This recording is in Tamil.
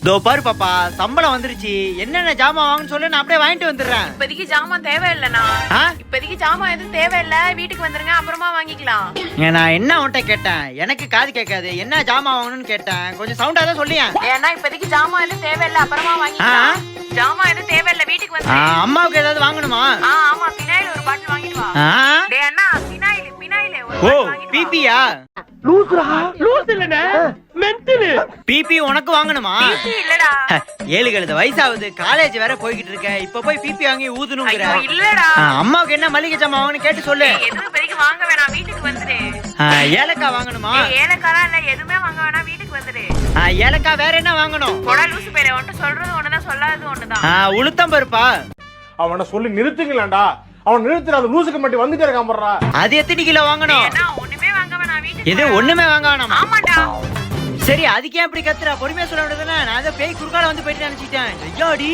தோ பாரு பாப்பா, சம்பளம் வந்துருச்சு. என்னென்ன ஜாமான் வாங்கன்னு சொல்லு, நான் அப்படியே வாங்கிட்டு வந்துடுறேன். இப்போதைக்கு ஜாமான் தேவையில்லைண்ணா. இப்போதைக்கு ஜாமான் எதுவும் தேவையில்லை, வீட்டுக்கு வந்துருங்க, அப்புறமா வாங்கிக்கலாம். நான் என்ன உன்கிட்ட கேட்டேன்? எனக்கு காது கேட்காது. என்ன ஜாமான் வாங்கணும்னு கேட்டேன், கொஞ்சம் சவுண்டா தான் சொல்லியா. ஏன்னா இப்போதைக்கு ஜாமான் எதுவும் தேவையில்லை, அப்புறமா வாங்கிக்கலாம். ஜாமான் எதுவும் தேவையில்லை, வீட்டுக்கு வந்து. அம்மாவுக்கு ஏதாவது வாங்கணுமா? ஆமா, பினாயில் ஒரு பாட்டில் வாங்கிட்டு வா. டேய் அண்ணா, பினாயில் ஓ பிபியா? லூசுடா, லூசு இல்லனே, மென்டல். பிபி உனக்கு வாங்கணுமா? பிபி இல்லடா. 7 வயசாகுது, காலேஜ் வேற போய்கிட்டு இருக்க. இப்ப போய் பிபி வாங்கி ஊதுணுங்கற. ஐயோ இல்லடா. அம்மாவுக்கு என்ன மளிகை ஜாமான் வாங்கணும் கேட்டு சொல்லு. எதுவும் இப்போதைக்கு வாங்க வேணாம், வீட்டுக்கு வந்துரு. ஏலக்காய் வாங்கணுமா? ஏலக்காய் இல்ல, எதுவுமே வாங்க வேணாம், வீட்டுக்கு வந்துரு. ஏலக்காய் வேற என்ன வாங்கணும்? போடா லூசு பேரே, உன்கிட்ட சொல்றது ஒண்ணுதான், சொல்லாதது ஒண்ணுதான். உளுத்தம் பருப்பா? அவனை சொல்லி நிறுத்துங்களேன்டா. அவன் நிறுத்துற, அந்த லூசுக்கு மட்டும் வந்துட்டே இருக்கான் போறா. அது எத்தனை கிலோ வாங்கணும்? ஏன்னா ஒண்ணுமே வாங்க வேணாம், வீட்டுக்கு. எது ஒண்ணுமே வாங்க வேணாமா? ஆமாடா. சரி, அதுக்கு ஏன் இப்படி கத்துறா? பொறுமையா சொல்ல வேண்டியதுதானே. நான் அதை பேய் குறுக்கால வந்து போயிட்டு நினைச்சிட்டேன். ஐயாடி.